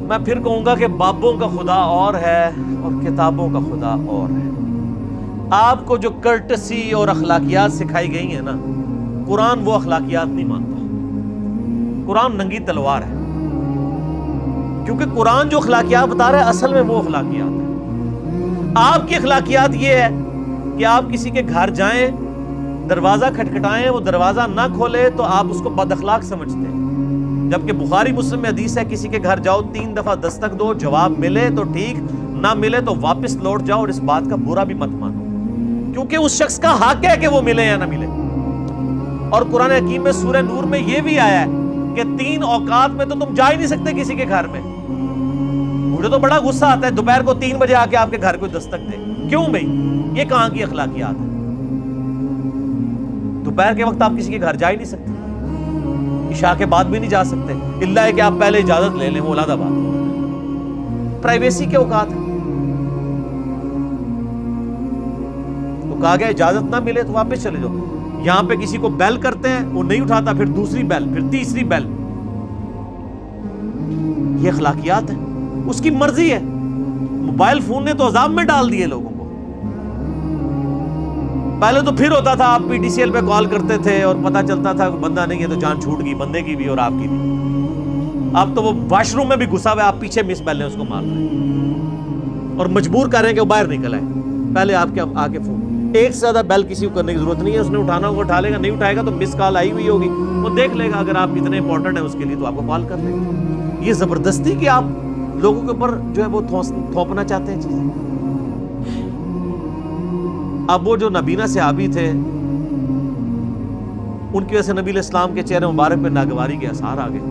میں پھر کہوں گا کہ بابوں کا خدا اور ہے اور کتابوں کا خدا اور ہے. آپ کو جو کرٹسی اور اخلاقیات سکھائی گئی ہیں نا، قرآن وہ اخلاقیات نہیں مانتا. قرآن ننگی تلوار ہے، کیونکہ قرآن جو اخلاقیات بتا رہا ہے اصل میں وہ اخلاقیات ہے. آپ کی اخلاقیات یہ ہے کہ آپ کسی کے گھر جائیں، دروازہ کھٹکھٹائیں، وہ دروازہ نہ کھولے تو آپ اس کو بد اخلاق سمجھتے ہیں. جبکہ بخاری مسلم میں حدیث ہے کسی کے گھر جاؤ 3 دفعہ دستک دو، جواب ملے تو ٹھیک، نہ ملے تو واپس لوٹ جاؤ، اور اس بات کا برا بھی مت مانو، کیونکہ اس شخص کا حق ہے کہ وہ ملے یا نہ ملے. اور قرآن حکیم میں سورہ نور میں یہ بھی آیا ہے کہ 3 اوقات میں تو تم جا ہی نہیں سکتے کسی کے گھر میں. مجھے تو بڑا غصہ آتا ہے دوپہر کو 3 بجے آ کے آپ کے گھر کوئی دستک دے. کیوں بھائی؟ یہ کہاں کی اخلاقیات ہے؟ دوپہر کے وقت آپ کسی کے گھر جا ہی نہیں سکتے، عشاء کے بعد بھی نہیں جا سکتے، الا ہے کہ آپ پہلے اجازت لے لیں، وہ علیحدہ بات. پرائیویسی کے اوقات ہے تو کہا گیا اجازت نہ ملے تو واپس چلے جاؤ. یہاں پہ کسی کو بیل کرتے ہیں، وہ نہیں اٹھاتا، پھر دوسری بیل، پھر تیسری بیل. یہ اخلاقیات ہے، اس کی مرضی ہے. موبائل فون نے تو عذاب میں ڈال دیے لوگوں کو. پہلے تو پھر ہوتا تھا آپ پی ٹی سی ایل پہ کال کرتے تھے اور پتہ چلتا تھا بندہ نہیں ہے تو جان چھوٹ گئی، بندے کی بھی اور آپ کی بھی. اب تو وہ واش روم میں بھی گھسا ہوا ہے، آپ پیچھے مس بیل نے اس کو مار رہے ہیں اور مجبور کر رہے ہیں کہ وہ باہر نکل آئے. پہلے آپ کے آگے فون، ایک سے زیادہ بیل کسی کو کرنے کی ضرورت نہیں ہے. اس نے اٹھانا ہوگا اٹھا لے گا، نہیں اٹھائے گا تو مس کال آئی ہوئی ہوگی، وہ دیکھ لے گا. اگر آپ اتنے امپورٹنٹ ہیں اس کے لیے تو آپ کو کال کر لے گا. یہ زبردستی کہ آپ لوگوں کے اوپر جو ہے وہ تھوپنا چاہتے ہیں چیزیں. اب وہ جو نبینا صحابی تھے، ان کی وجہ سے نبی علیہ السلام کے چہرے مبارک پہ ناگواری کے آثار آ گئے.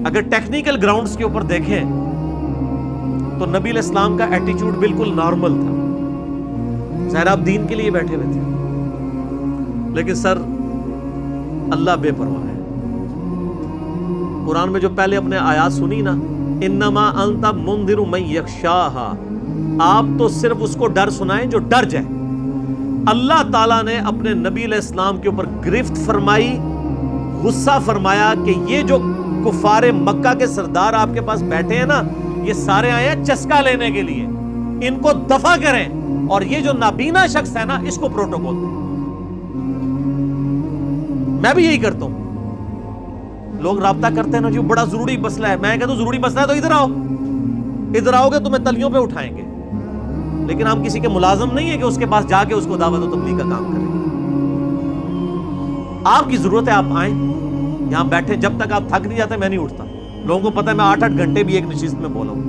اگر ٹیکنیکل گراؤنڈز کے اوپر دیکھیں تو نبی علیہ السلام کا ایٹیچیوڈ بالکل نارمل تھا. ظاہر آپ دین کے لیے بیٹھے ہوئے تھے، لیکن سر اللہ بے پرواہ ہے. قرآن میں جو پہلے اپنے آیات سنی نا، انما انت منذر من یخشاہا، آپ تو صرف اس کو ڈر سنائیں جو ڈر جائے. اللہ تعالیٰ نے اپنے نبی علیہ السلام کے اوپر گرفت فرمائی، غصہ فرمایا کہ یہ جو کفار مکہ کے سردار آپ کے پاس بیٹھے ہیں نا، یہ سارے آئے ہیں چسکا لینے کے لیے، ان کو دفع کریں، اور یہ جو نابینا شخص ہے نا اس کو پروٹوکول دیں. میں بھی یہی کرتا ہوں. لوگ رابطہ کرتے ہیں نا، جو بڑا ضروری مسئلہ ہے، میں کہتا ہوں ضروری مسئلہ ہے تو ادھر آؤ، ادھر آؤ گے تمہیں تلیوں پہ اٹھائیں گے. لیکن ہم کسی کے ملازم نہیں ہیں کہ اس کے پاس جا کے اس کو دعوت و تبلیغ کا کام کریں. آپ کی ضرورت ہے آپ آئیں، یہاں بیٹھے، جب تک آپ تھک نہیں جاتے میں نہیں اٹھتا. لوگوں کو پتہ ہے میں 8-8 گھنٹے بھی ایک نشست میں بولا ہوں.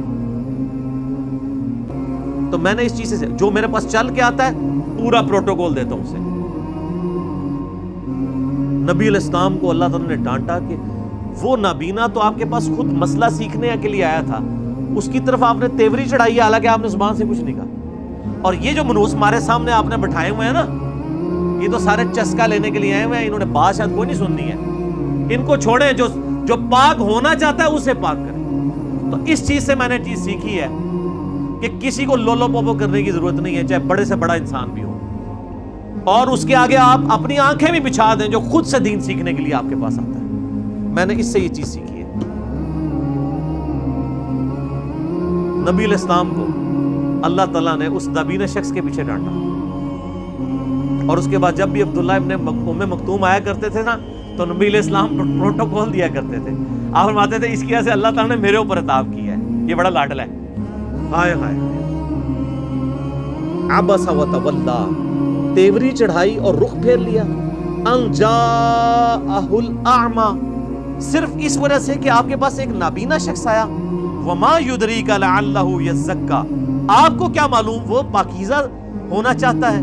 تو میں نے اس چیز سے جو میرے پاس چل کے آتا ہے پورا پروٹوکول دیتا ہوں اسے. نبی علیہ السلام کو اللہ تعالیٰ نے ڈانٹا کہ وہ نابینا تو آپ کے پاس خود مسئلہ سیکھنے کے لیے آیا تھا، اس کی طرف آپ نے تیوری چڑھائی ہے، حالانکہ آپ نے زبان سے کچھ نہیں کہا. اور یہ جو منوس ہمارے سامنے آپ نے بٹھائے ہوئے ہیں نا، یہ تو سارے چسکا لینے کے لیے آئے ہوئے ہیں. انہوں نے بات شاید کوئی نہیں سننی ہے. ان کو چھوڑیں، جو پاک ہونا چاہتا ہے اسے پاک کریں. تو اس چیز سے میں نے چیز سیکھی ہے کہ کسی کو لولو پوپو کرنے کی ضرورت نہیں ہے، چاہے بڑے سے بڑا انسان بھی ہو. اور اس کے آگے آپ اپنی آنکھیں بھی بچھا دیں جو خود سے دین سیکھنے کے لیے آپ کے پاس آتا ہے. میں نے اس سے یہ چیز سیکھی ہے. نبی علیہ السلام کو اللہ تعالیٰ نے اس نابینا شخص کے پیچھے ڈانٹا. اور اس کے بعد جب بھی عبداللہ ابن ام مکتوم آیا کرتے تھے نا تو نبی علیہ السلام پروٹوکول دیا کرتے تھے. آپ فرماتے تھے اس کی وجہ سے اللہ تعالیٰ نے میرے اوپر عطاب کیا ہے، یہ بڑا لاڈلا ہے. ہائے ہائے، عبس وتولی، تیوری چڑھائی اور رخ پھیر لیا. ان جاءہ الاعمی، صرف اس وجہ سے کہ آپ کے پاس ایک نابینا شخص آیا. وما یدریک لعلہ یزکا، آپ کو کیا معلوم وہ پاکیزہ ہونا چاہتا ہے.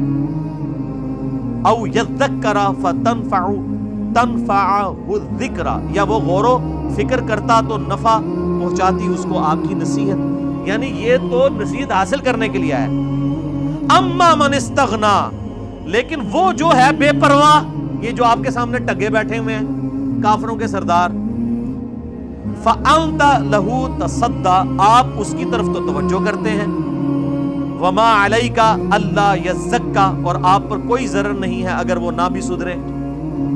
او یذکر تنفعہ الذکر، یا وہ غور و فکر کرتا تو نفع پہنچاتی اس کو آپ کی نصیحت. یعنی یہ تو نصیحت حاصل کرنے کے لیے آیا. اما من استغنا، لیکن وہ جو ہے بے پرواہ، یہ جو آپ کے سامنے ٹگے بیٹھے ہوئے ہیں کافروں کے سردار، فأنت لہو تصدی، آپ اس کی طرف تو توجہ کرتے ہیں. وما علیک اللہ یزکا، اور آپ پر کوئی ضرر نہیں ہے اگر وہ نہ بھی سدھرے.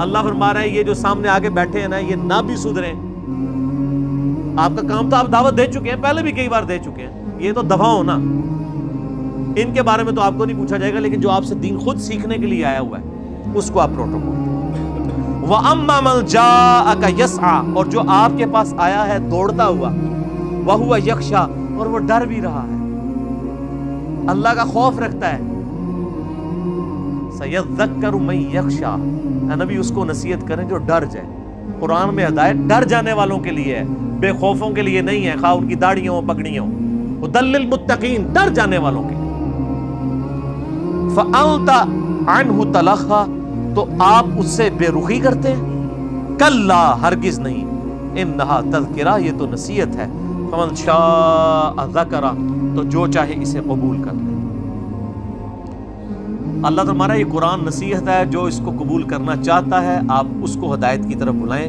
اللہ فرما رہا ہے یہ جو سامنے آگے بیٹھے ہیں نا، یہ نہ بھی سدھرے آپ کا کام تو آپ دعوت دے چکے ہیں، پہلے بھی کئی بار دے چکے ہیں، یہ تو دفعہ ہونا، ان کے بارے میں تو آپ کو نہیں پوچھا جائے گا، لیکن جو آپ سے دین خود سیکھنے کے لیے آیا ہوا ہے اس کو آپ پروٹوکول دیں۔ وَأَمَّا مَنْ جَاءَكَ يَسْعَى، اور جو آپ کے پاس آیا ہے دوڑتا ہوا، وَهُوَ يَخْشَى، اور وہ ڈر بھی رہا ہے، اللہ کا خوف رکھتا ہے، سَيَذَّكَّرُ مَن يَخْشَى، اے نبی اس کو نصیحت کریں جو ڈر جائے۔ قرآن میں ہدایت ڈر جانے والوں کے لیے ہے، بے خوفوں کے لیے نہیں ہے، خواہ ان کی داڑیاں ہوں پگڑیاں ہوں، ہدی للمتقین، ڈر جانے والوں کے لیے۔ فَأَنْتَ عَنْهُ تَلَخَّى، تو آپ اس سے بے رخی کرتے ہیں؟ کلا، ہرگز نہیں، اِنَّهَا تذکرہ، یہ تو نصیحت ہے، فَمَنْ شَاءَ ذَكَرَ، تو جو چاہے اسے قبول کر لے۔ اللہ تمہارا یہ قرآن نصیحت ہے، جو اس کو قبول کرنا چاہتا ہے آپ اس کو ہدایت کی طرف بلائیں،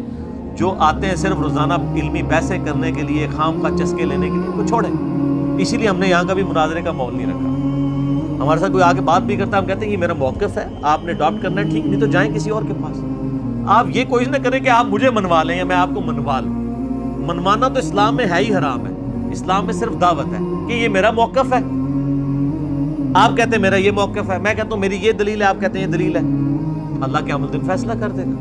جو آتے ہیں صرف روزانہ علمی بحثیں کرنے کے لیے، خام خواہ چسکے لینے کے لیے، تو چھوڑیں۔ اسی لیے ہم نے یہاں کا بھی مناظرے کا ماحول نہیں رکھا۔ ہمارے ساتھ کوئی آگے بات بھی کرتا ہے، ہم کہتے ہیں یہ میرا موقف ہے، آپ نے اڈاپٹ کرنا ہے، ٹھیک، نہیں تو جائیں کسی اور کے پاس۔ آپ یہ کوشش نہ کریں کہ آپ مجھے منوا لیں یا میں آپ کو منوا لوں۔ منوانا تو اسلام میں ہے ہی حرام ہے، اسلام میں صرف دعوت ہے کہ یہ میرا موقف ہے، آپ کہتے ہیں میرا یہ موقف ہے، میں کہتا ہوں میری یہ دلیل ہے، آپ کہتے ہیں یہ دلیل ہے، اللہ قیامت الدین فیصلہ کر دے گا۔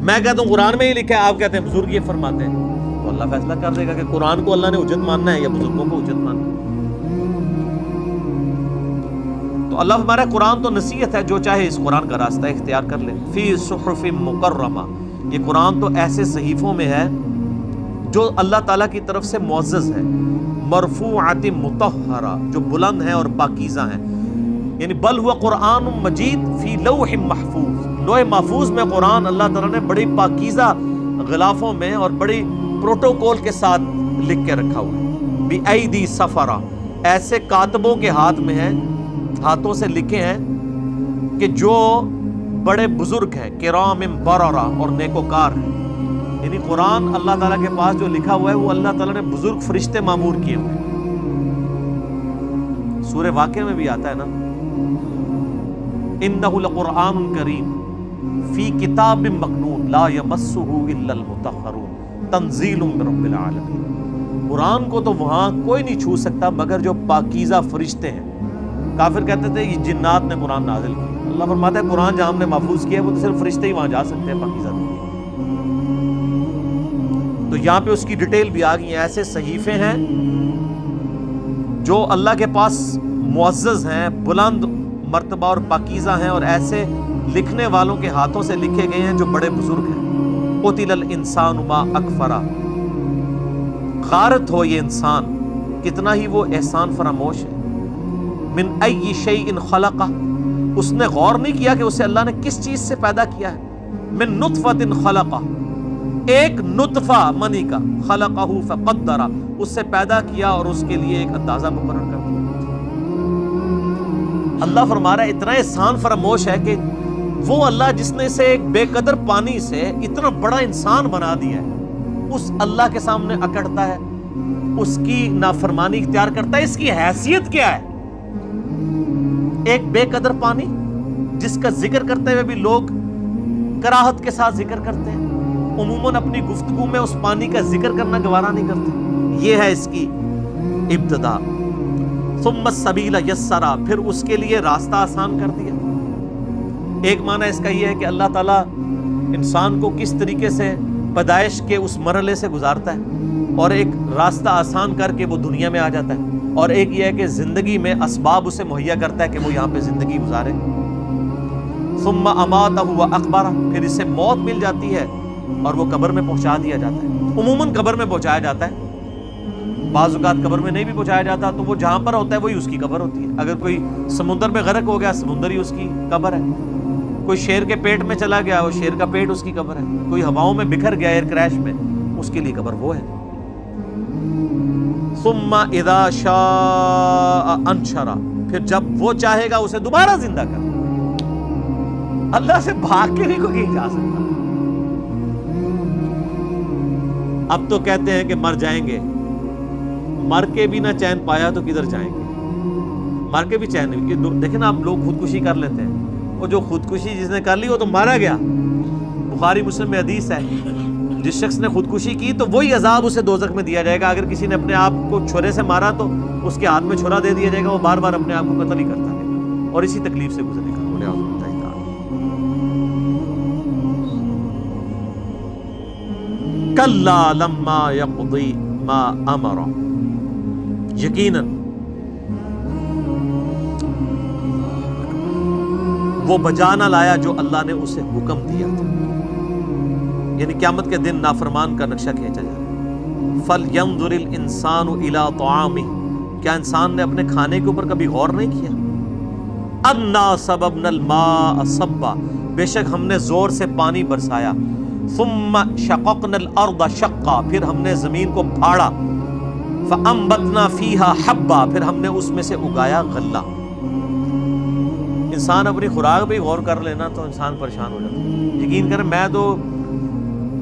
میں کہتا ہوں قرآن میں ہی لکھا ہے، آپ کہتے ہیں بزرگ یہ فرماتے ہیں، تو اللہ فیصلہ کر دے گا کہ قرآن کو اللہ نے حجت ماننا ہے یا بزرگوں کو حجت ماننا ہے۔ تو اللہ ہمارا قرآن تو نصیحت ہے، جو چاہے اس قرآن کا راستہ اختیار کر لے۔ فی صحف مکرمہ، یہ قرآن تو ایسے صحیفوں میں ہے جو اللہ تعالیٰ کی طرف سے معزز ہے، مرفوعات مطہرہ، جو بلند ہیں اور پاکیزہ ہیں، یعنی بل ہوا قرآن مجید فی لوح محفوظ، لوح محفوظ میں قرآن اللہ تعالیٰ نے بڑی پاکیزہ غلافوں میں اور بڑی پروٹوکول کے ساتھ لکھ کے رکھا ہوا ہے۔ بِأَيْدِي سَفَرَہ، ایسے کاتبوں کے ہاتھ میں ہیں، ہاتھوں سے لکھے ہیں کہ جو بڑے بزرگ ہیں، کرام بررہ، اور نیکوکار ہیں۔ یعنی قرآن اللہ تعالیٰ کے پاس جو لکھا ہوا ہے وہ اللہ تعالیٰ نے بزرگ فرشتے معمور کیے ہوئے ہیں۔ سورہ واقعہ میں بھی آتا ہے نا، انہ لقرآن کریم فی کتاب مکنون لا یمسہ الا المطہرون تنزیل من رب العالمین۔ قرآن کو تو وہاں کوئی نہیں چھو سکتا مگر جو پاکیزہ فرشتے ہیں۔ کافر کہتے تھے یہ جنات نے قرآن نازل کیا، اللہ فرماتا ہے قرآن جہاں ہم نے محفوظ کیا ہے وہ تو صرف فرشتے ہی وہاں جا سکتے ہیں پاکیزہ۔ تو یہاں پہ اس کی ڈیٹیل بھی آ گئی ہیں، ایسے صحیفے ہیں جو اللہ کے پاس معزز ہیں، بلند مرتبہ اور پاکیزہ ہیں، اور ایسے لکھنے والوں کے ہاتھوں سے لکھے گئے ہیں جو بڑے بزرگ ہیں۔ قتل الانسان ما اکفرہ، غارت ہو یہ انسان، کتنا ہی وہ احسان فراموش ہے۔ من ای شیء خلقہ، اس نے غور نہیں کیا کہ اسے اللہ نے کس چیز سے پیدا کیا ہے۔ من نطفۃ خلقہ، ایک نطفہ منی کا، خلقہ فقدرہ، اس سے پیدا کیا اور اس کے لیے ایک اندازہ مقرر کر دیا۔ اللہ فرما رہا ہے اتنا احسان فراموش ہے کہ وہ اللہ جس نے اسے ایک بے قدر پانی سے اتنا بڑا انسان بنا دیا ہے، اس اللہ کے سامنے اکڑتا ہے، اس کی نافرمانی اختیار کرتا ہے۔ اس کی حیثیت کیا ہے؟ ایک بے قدر پانی جس کا ذکر کرتے ہوئے بھی لوگ کراہت کے ساتھ ذکر کرتے ہیں، عموماً اپنی گفتگو میں اس پانی کا ذکر کرنا گوارا نہیں کرتے۔ یہ ہے اس کی ابتدا۔ ثم السبیل یسرا، پھر اس کے لیے راستہ آسان کر دیا۔ ایک معنی اس کا یہ ہے کہ اللہ تعالیٰ انسان کو کس طریقے سے پیدائش کے اس مرحلے سے گزارتا ہے اور ایک راستہ آسان کر کے وہ دنیا میں آ جاتا ہے، اور ایک یہ ہے کہ زندگی میں اسباب اسے مہیا کرتا ہے کہ وہ یہاں پہ زندگی گزارے۔ ثم اماتہ واقبرہ، پھر اسے موت مل جاتی ہے اور وہ قبر میں پہنچا دیا جاتا ہے۔ عموماً قبر میں پہنچایا جاتا ہے، بعض اوقات قبر میں نہیں بھی پہنچایا جاتا، تو وہ جہاں پر ہوتا ہے وہی اس کی قبر ہوتی ہے۔ اگر کوئی سمندر میں غرق ہو گیا، سمندر ہی اس کی قبر ہے۔ کوئی شیر کے پیٹ میں چلا گیا، وہ شیر کا پیٹ اس کی قبر ہے۔ کوئی ہواؤں میں بکھر گیا ایئر کریش میں، اس کے لیے قبر وہ ہے۔ ثم اذا شاء انشرہ، پھر جب وہ چاہے گا اسے دوبارہ زندہ کر۔ اللہ سے بھاگ کے نہیں کوئی جا سکتا۔ اب تو کہتے ہیں کہ مر جائیں گے، مر کے بھی نہ چین پایا تو کدھر جائیں گے؟ مر کے بھی چین نہیں۔ دیکھیں نا، آپ لوگ خودکشی کر لیتے ہیں، وہ جو خودکشی جس نے کر لی وہ تو مارا گیا۔ بخاری مسلم میں حدیث ہے جس شخص نے خودکشی کی تو وہی عذاب اسے دوزخ میں دیا جائے گا. اگر کسی نے اپنے آپ کو چھرے سے مارا تو اس کے ہاتھ میں چھرا دے دیا جائے گا, وہ بار بار اپنے آپ کو قتل ہی کرتا رہے گا اور اسی تکلیف سے گزرے گا. کلا لما یقضی ما امر, یقیناً وہ بجا نہ لایا جو اللہ نے اسے حکم دیا تھا. یعنی قیامت کے دن نافرمان کا نقشہ کھینچا جائے. فَلْيَنظُرِ الْإِنسَانُ إِلَىٰ طَعَامِهِ, کیا انسان نے اپنے کھانے کے اوپر کبھی غور نہیں کیا؟ أَنَّا صَبَبْنَا الْمَاءَ صَبًّا, بے شک ہم نے زور سے پانی برسایا. ثُمَّ شَقَقْنَا الْأَرْضَ شَقًّا, پھر ہم نے زمین کو پھاڑا. فَأَنبَتْنَا فِيهَا حَبًّا, پھر ہم نے اس میں سے اگایا غلہ. انسان اپنی خوراک پہ غور کر لینا تو انسان پریشان ہو جاتا ہے. یقین کریں میں تو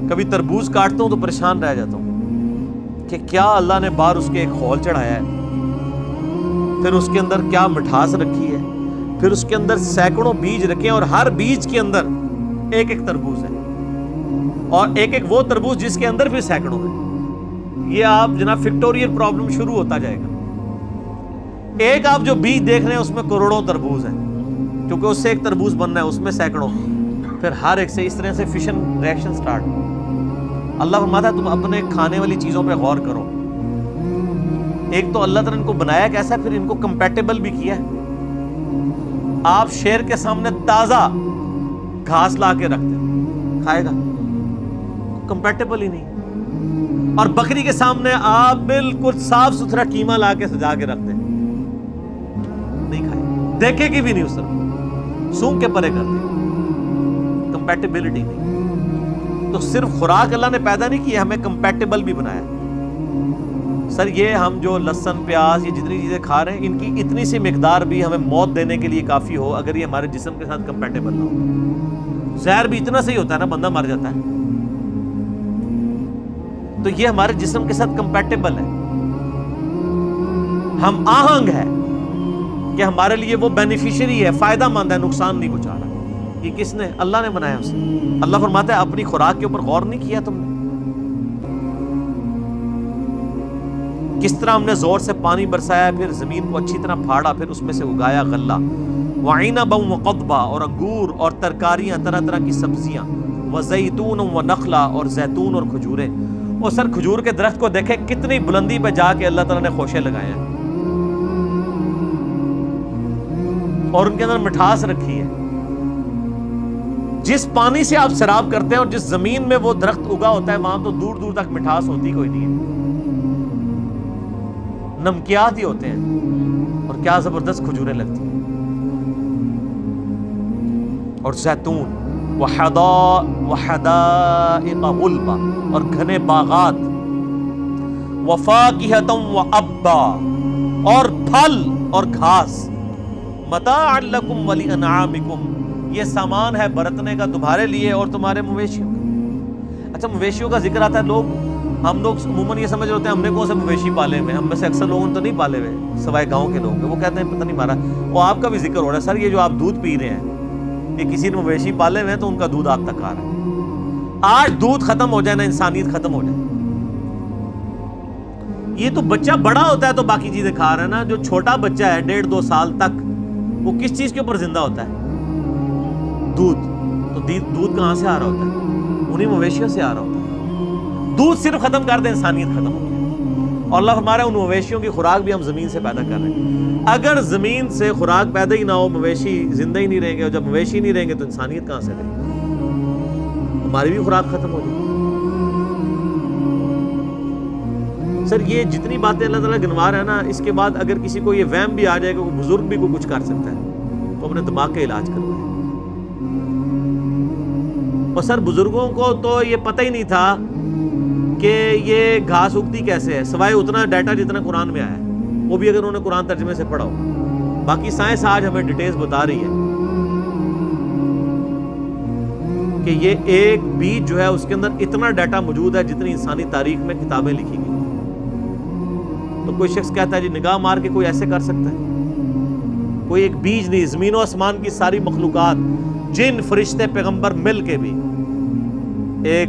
کبھی تربوز کاٹتا ہوں تو پریشان رہ جاتا ہوں کہ کیا اللہ نے باہر اس کے ایک خول چڑھایا ہے, پھر اس کے اندر کیا مٹھاس رکھی ہے, پھر اس کے اندر سینکڑوں بیج رکھے ہیں اور ہر بیج کے اندر ایک ایک تربوز ہے اور ایک ایک وہ تربوز جس کے اندر پھر سینکڑوں ہے. یہ آپ جناب فیکٹوریل پرابلم شروع ہوتا جائے گا. ایک آپ جو بیج دیکھ رہے ہیں اس میں کروڑوں تربوز ہیں, کیونکہ اس سے ایک تربوز بننا ہے, اس میں سینکڑوں, پھر ہر ایک سے اس طرح سے فشن ریئیکشن سٹارٹ. اللہ فرماتا ہے تم اپنے کھانے والی چیزوں پہ غور کرو. ایک تو اللہ تعالیٰ نے ان کو بنایا کیسا, پھر ان کو کمپیٹیبل بھی کیا ہے. آپ شیر کے سامنے تازہ گھاس لا کے رکھتے ہیں, کھائے گا؟ کمپیٹیبل ہی نہیں. اور بکری کے سامنے آپ بالکل صاف ستھرا قیمہ لا کے سجا کے رکھتے ہیں, نہیں کھائے, دیکھے گی بھی نہیں اس طرح, سونگ کے پرے کرتے. کمپیٹیبلٹی نہیں. تو صرف خوراک اللہ نے پیدا نہیں کی, ہمیں کمپیٹیبل بھی بنایا. سر یہ ہم جو لہسن پیاز یہ جتنی چیزیں کھا رہے ہیں ان کی اتنی سی مقدار بھی ہمیں موت دینے کے لیے کافی ہو اگر یہ ہمارے جسم کے ساتھ کمپیٹیبل نہ ہو. زہر بھی اتنا صحیح ہوتا ہے نا, بندہ مر جاتا ہے. تو یہ ہمارے جسم کے ساتھ کمپیٹیبل ہے. ہم آہنگ ہے کہ ہمارے لیے وہ بینیفیشری ہے, فائدہ مند ہے, نقصان نہیں پہنچا رہا. یہ کس نے؟ اللہ نے بنایا اسے. اللہ فرماتا ہے اپنی خوراک کے اوپر غور نہیں کیا تم نے؟ کس طرح ہم نے زور سے پانی برسایا, پھر زمین کو اچھی طرح پھاڑا, پھر اس میں سے اگایا غلہ. وعنبا وقضبا, اور انگور اور ترکاریاں, طرح طرح کی سبزیاں. وزیتون ونخلا, اور زیتون اور کھجوریں. اور سر کھجور کے درخت کو دیکھیں کتنی بلندی پہ جا کے اللہ تعالیٰ نے خوشے لگائے ہیں اور ان کے اندر مٹھاس رکھی ہے. جس پانی سے آپ سیراب کرتے ہیں اور جس زمین میں وہ درخت اگا ہوتا ہے وہاں تو دور دور تک مٹھاس ہوتی کوئی نہیں ہے, نمکیات ہی ہوتے ہیں. اور کیا زبردست کھجوریں لگتی ہیں. اور زیتون وحدائق غلبا, اور گھنے باغات. وفاکہۃ وابا, اور پھل اور گھاس. متاعا لکم ولانعامکم, یہ سامان ہے برتنے کا تمہارے لیے اور تمہارے مویشیوں کا. اچھا مویشیوں کا ذکر آتا ہے, ہم لوگ عموماً یہ سمجھ ہوتے ہیں ہم نے کون سے مویشی پالے ہوئے. ہم میں سے اکثر لوگوں نے تو نہیں پالے ہوئے سوائے گاؤں کے لوگ, وہ کہتے ہیں پتہ نہیں مارا. وہ آپ کا بھی ذکر ہو رہا ہے سر, یہ جو آپ دودھ پی رہے ہیں یہ کسی نے مویشی پالے ہوئے ہیں تو ان کا دودھ آپ تک آ رہا ہے. آج دودھ ختم ہو جائے نا انسانیت ختم ہو جائے. یہ تو بچہ بڑا ہوتا ہے تو باقی چیزیں کھا رہا ہے نا. جو چھوٹا بچہ ہے 1.5-2 سال تک وہ کس چیز کے اوپر زندہ ہوتا ہے؟ دودھ. تو دودھ کہاں سے آ رہا ہوتا ہے؟ انہیں مویشیوں سے آ رہا ہوتا ہے. دودھ صرف ختم کر دیں انسانیت ختم ہو گئی. اور اللہ فرما رہا ہے ان مویشیوں کی خوراک بھی ہم زمین سے پیدا کر رہے ہیں. اگر زمین سے خوراک پیدا ہی نہ ہو, مویشی زندہ ہی نہیں رہیں گے, اور جب مویشی نہیں رہیں گے تو انسانیت کہاں سے رہے گی؟ ہماری بھی خوراک ختم ہو جائے. سر یہ جتنی باتیں اللہ تعالیٰ گنوا رہا ہے نا, اس کے بعد اگر کسی کو یہ وہم بھی آ جائے گا کہ بزرگ بھی کوئی کچھ کر سکتا ہے تو اپنے دماغ کا علاج کروائے. اور سر بزرگوں کو تو یہ پتہ ہی نہیں تھا کہ یہ گھاس اگتی کیسے ہے, سوائے اتنا ڈیٹا جتنا قرآن میں آیا ہے, وہ بھی اگر انہوں نے قرآن ترجمے سے پڑھا ہو. باقی سائنس آج ہمیں ڈیٹیلز بتا رہی ہے کہ یہ ایک بیج جو ہے اس کے اندر اتنا ڈیٹا موجود ہے جتنی انسانی تاریخ میں کتابیں لکھی گئی. تو کوئی شخص کہتا ہے جی نگاہ مار کے کوئی ایسے کر سکتا ہے؟ کوئی ایک بیج نہیں, زمین و آسمان کی ساری مخلوقات, جن فرشتے پیغمبر مل کے بھی ایک